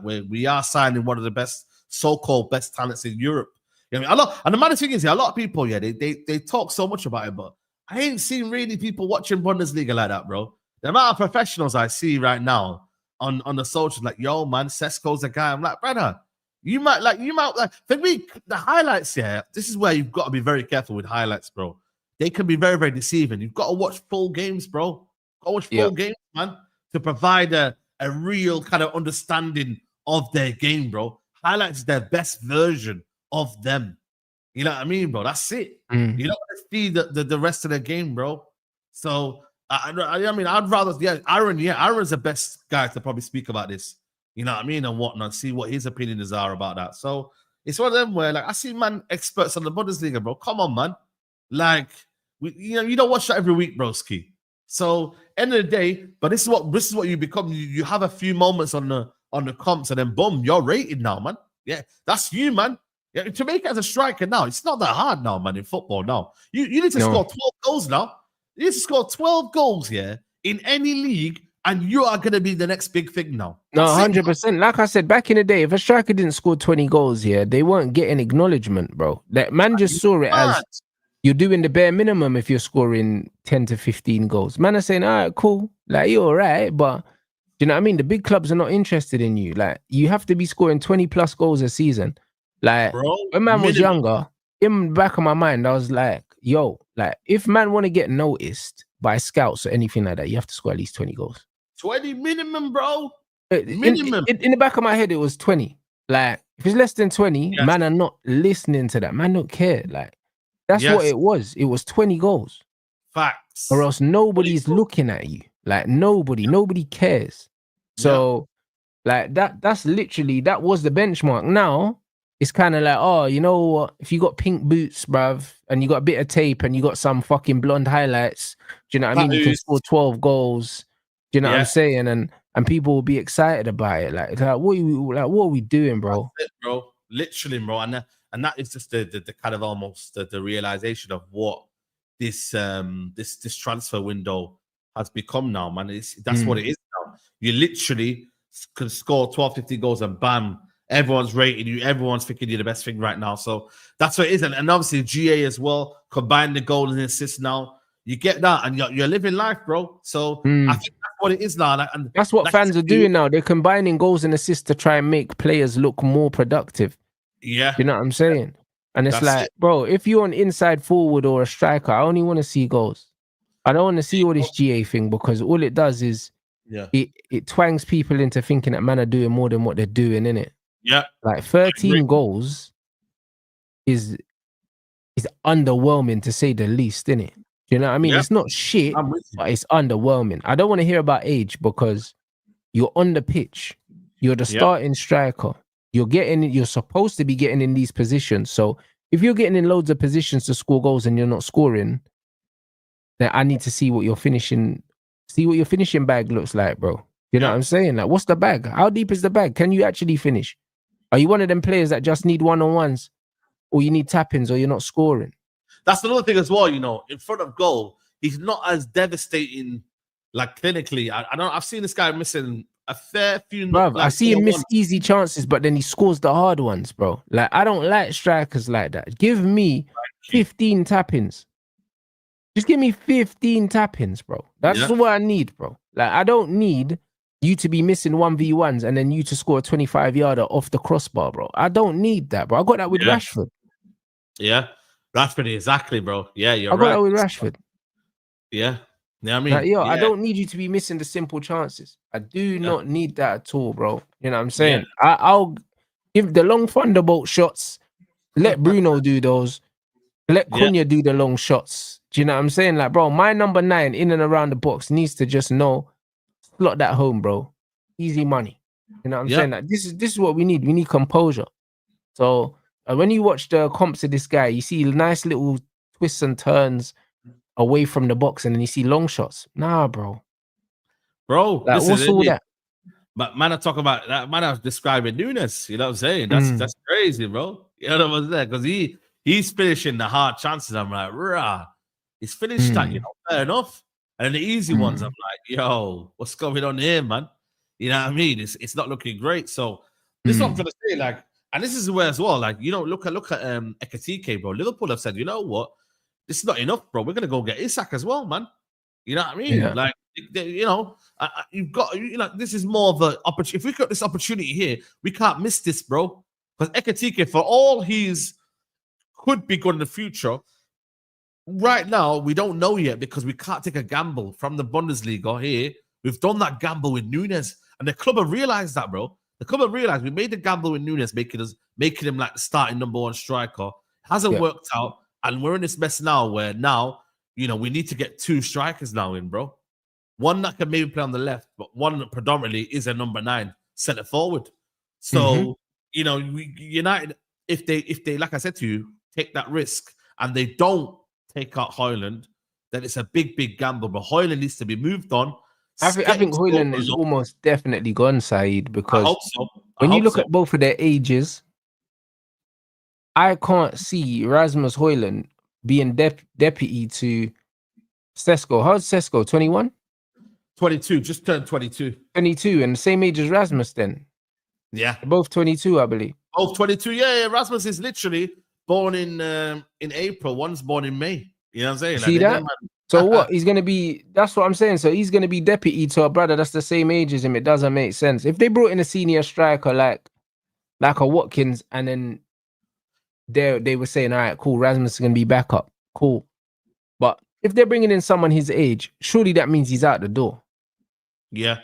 we are signing one of the best, so-called best talents in Europe. You know what I mean? And the matter thing is, a lot of people, they talk so much about it, but I ain't seen really people watching Bundesliga like that, bro. The amount of professionals I see right now on the socials, like, yo, man, Sesko's a guy. I'm like, brother, you might for me, the highlights, this is where you've got to be very careful with highlights, bro. They can be very, very deceiving. You've got to watch full games, bro. Go watch full games, man, to provide a real kind of understanding of their game, bro. Highlights is their best version of them. You know what I mean, bro? That's it. You don't want to see the rest of the game, bro. So, I mean, I'd rather, Aaron's the best guy to probably speak about this. You know what I mean? And whatnot, see what his opinions are about that. So, it's one of them where, like, I see, man, experts on the Bundesliga, bro. Come on, man. Like, you don't watch that every week, broski. So, end of the day, but this is what you become. You have a few moments on the comps, and then boom, you're rated now, man. Yeah, that's you, man. Yeah, to make it as a striker now, it's not that hard now, man. In football now, you need to score 12 goals now. You need to score 12 goals, in any league, and you are going to be the next big thing now. No, 100%. Like I said, back in the day, if a striker didn't score 20 goals, they weren't getting acknowledgement, bro. That man just saw it as you're doing the bare minimum if you're scoring 10 to 15 goals. Man are saying, all right, cool. Like, you're all right, but you know what I mean? The big clubs are not interested in you. Like, you have to be scoring 20 plus goals a season. Like, bro, when man was younger, in the back of my mind, I was like, yo, like, if man want to get noticed by scouts or anything like that, you have to score at least 20 goals. 20 minimum, bro. Minimum. In the back of my head, it was 20. Like, if it's less than 20, man are not listening to that. Man don't care. Like, that's what it was. It was 20 goals. Facts. Or else nobody's looking at you. Like, nobody cares. So, like, that's literally, that was the benchmark. Now, it's kind of like, oh, you know what? If you got pink boots, bruv, and you got a bit of tape and you got some fucking blonde highlights, do you know what I mean? You can score 12 goals. Do you know what I'm saying? And people will be excited about it. Like what are we doing, bro? That's it, bro. Literally, bro. And that is just the kind of almost the realization of what this transfer window has become now, man. That's what it is now. You literally can score 12, 15 goals and bam, everyone's rating you. Everyone's thinking you're the best thing right now. So that's what it is. And obviously GA as well, combine the goal and assist now. You get that and you're living life, bro. So I think that's what it is now. And that's what fans are doing now. They're combining goals and assists to try and make players look more productive. Yeah. You know what I'm saying? And it's bro, if you're an inside forward or a striker, I only want to see goals. I don't want to see all this GA thing because all it does is it twangs people into thinking that man are doing more than what they're doing, innit? Yeah. Like 13 goals is underwhelming to say the least, innit? You know what I mean? It's not shit, but it's underwhelming. I don't want to hear about age because you're on the pitch. You're the starting striker. You're supposed to be getting in these positions. So if you're getting in loads of positions to score goals and you're not scoring, then I need to see what your finishing bag looks like, bro. You know what I'm saying? Like, what's the bag? How deep is the bag? Can you actually finish? Are you one of them players that just need one-on-ones, or you need tap-ins, or you're not scoring? That's another thing as well, you know, in front of goal, he's not as devastating, like clinically. I've seen this guy missing a fair few. Bro, I see him miss easy chances, but then he scores the hard ones, bro. Like, I don't like strikers like that. Give me 15 tap-ins. Just give me 15 tap-ins, bro. That's what I need, bro. Like, I don't need you to be missing 1v1s and then you to score a 25-yarder off the crossbar, bro. I don't need that, bro. I got that with Rashford. Yeah. Rashford, exactly, bro. Yeah, you're right. I got that with Rashford. Yeah. Yeah, I mean, like, I don't need you to be missing the simple chances. I do not need that at all, bro. You know what I'm saying? I'll give the long thunderbolt shots. Let Bruno do those. Let Cunha do the long shots. Do you know what I'm saying? Like, bro, my number 9 in and around the box needs to just slot that home, bro. Easy money. You know what I'm saying? Like, this is what we need. We need composure. So when you watch the comps of this guy, you see nice little twists and turns away from the box, and then you see long shots. Nah, bro. Bro, like, what's all that? But man, I talk about that. Man, I was describing Nunes. You know what I'm saying? That's crazy, bro. You know what I'm saying? Because he's finishing the hard chances. I'm like, rah. He's finished that, you know, fair enough. And then the easy ones, I'm like, yo, what's going on here, man? You know what I mean? It's not looking great. So This is what I'm trying to say. Like, and this is where as well. Like, look at Ekatike, bro. Liverpool have said, you know what, this is not enough, bro. We're gonna go get Isak as well, man. You know what I mean? Yeah. Like, you've got, this is more of an opportunity. If we got this opportunity here, we can't miss this, bro. Because Ekatike, for all he's could be good in the future, right now we don't know yet because we can't take a gamble from the Bundesliga here. We've done that gamble with Nunes, and the club have realized that, bro. The club have realized we made the gamble with Nunes, making him like the starting number one striker. Hasn't worked out, and we're in this mess now where now, we need to get two strikers now in, bro. One that can maybe play on the left, but one that predominantly is a number 9 centre forward. So, United, if they, like I said to you, take that risk and they don't take out Højlund, then it's a big, big gamble. But Højlund needs to be moved on. I think Højlund is almost definitely gone, Saeed, because I hope so. When you look at both of their ages, I can't see Rasmus Højlund being deputy to Sesko. How's Sesko? 21? 22, just turned 22. 22, and the same age as Rasmus then. Yeah. They're both 22, I believe. Both 22, yeah. Rasmus is literally born in April. One's born in May. You know what I'm saying? See that? So what? He's going to be... That's what I'm saying. So he's going to be deputy to a brother that's the same age as him. It doesn't make sense. If they brought in a senior striker like a Watkins, and then they were saying, all right, cool, Rasmus is going to be back up. Cool. But if they're bringing in someone his age, surely that means he's out the door. Yeah.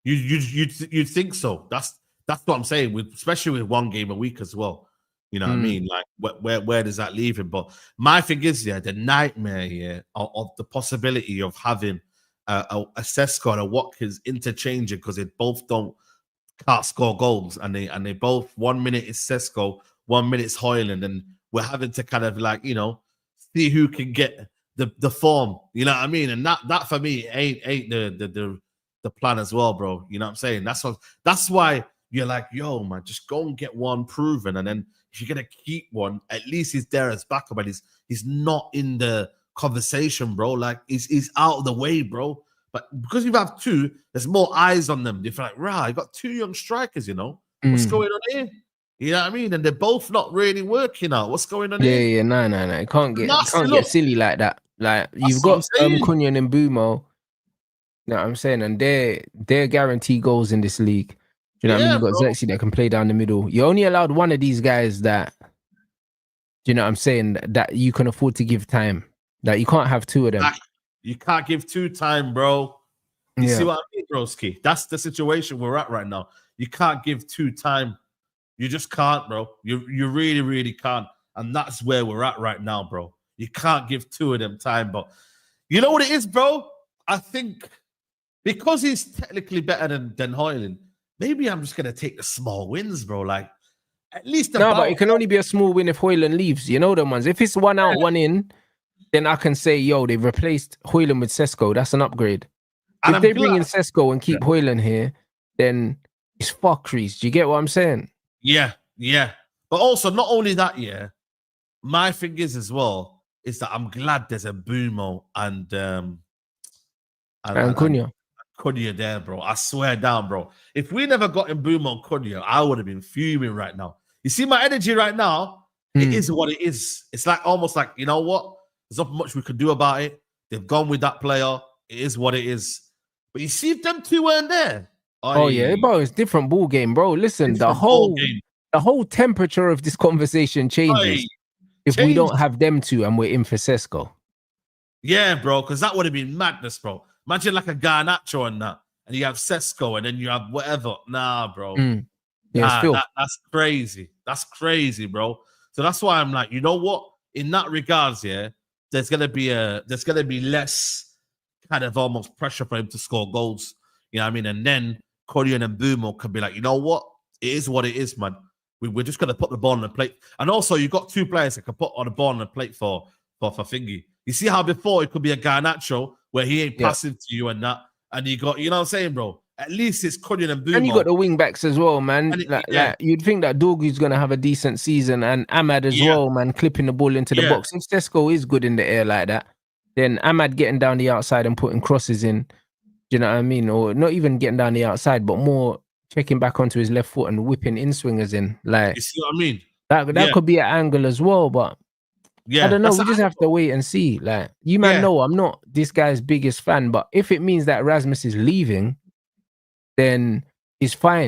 You'd think so. That's what I'm saying, especially with one game a week as well. You know what I mean? Like, where does that leave him? But my thing is, the nightmare of the possibility of having a Sesko and a Watkins interchanging because they both can't score goals, and they both 1 minute is Sesko, 1 minute is Højlund, and we're having to kind of like see who can get the form. You know what I mean? And that for me ain't the plan as well, bro. You know what I'm saying? That's why you're like, yo, man, just go and get one proven, and then if you're gonna keep one, at least he's there as backup, but he's not in the conversation, bro. Like he's out of the way, bro. But because you have two, there's more eyes on them. You're like, right, I got two young strikers, What's going on here? You know what I mean? And they're both not really working out. What's going on here? Yeah, no. You can't get silly like that. Like you've got Cunha and Mbumo. You know what I'm saying? And they're guaranteed goals in this league. Do you know what I mean? You've got Zexi that can play down the middle. You're only allowed one of these guys that, do you know what I'm saying, that you can afford to give time. That you can't have two of them. You can't give two time, bro. You see what I mean, broski? That's the situation we're at right now. You can't give two time. You just can't, bro. You really, really can't. And that's where we're at right now, bro. You can't give two of them time. But you know what it is, bro? I think because he's technically better than Højlund, maybe I'm just going to take the small wins, bro. Like, at least... but it can only be a small win if Højlund leaves. You know them ones. If it's one out, one in, then I can say, yo, they've replaced Højlund with Sesko. That's an upgrade. And if they bring in Sesko and keep Højlund here, then it's fuckeries. Do you get what I'm saying? Yeah. But also, not only that, my thing is as well, is that I'm glad there's a Mbumo and Cunha. Cunha there, bro. I swear down, bro. If we never got Mbumo and Cunha, I would have been fuming right now. You see my energy right now? It is what it is. It's like almost like, you know what? There's not much we could do about it. They've gone with that player. It is what it is. But you see if them two weren't there. Bro, it's different ball game, bro. Listen, the whole temperature of this conversation changes if we don't have them two and we're in for Sesko. Yeah, bro, because that would have been madness, bro. Imagine like a Garnacho and that, and you have Sesko, and then you have whatever. Nah, bro. That's crazy. That's crazy, bro. So that's why I'm like, you know what? In that regards, there's gonna be less kind of almost pressure for him to score goals. You know what I mean? And then Cunha and Mbumo can be like, you know what? It is what it is, man. We're just gonna put the ball on the plate. And also, you got two players that can put on the ball on the plate for Thingy. You see how before it could be a Garnacho where he ain't passing to you and that, and you got, you know what I'm saying, bro? At least it's Cunha and Mbumo. And you got the wing backs as well, man. Like you'd think that Dorgu's gonna have a decent season, and Ahmad as well, man, clipping the ball into the box. If Sesko is good in the air like that, then Ahmad getting down the outside and putting crosses in. Do you know what I mean? Or not even getting down the outside, but more checking back onto his left foot and whipping in swingers in. Like, You see what I mean? that could be an angle as well, but Yeah, I don't know. that's We just have to wait and see. Like, you man know I'm not this guy's biggest fan, but if it means that Rasmus is leaving, then it's fine.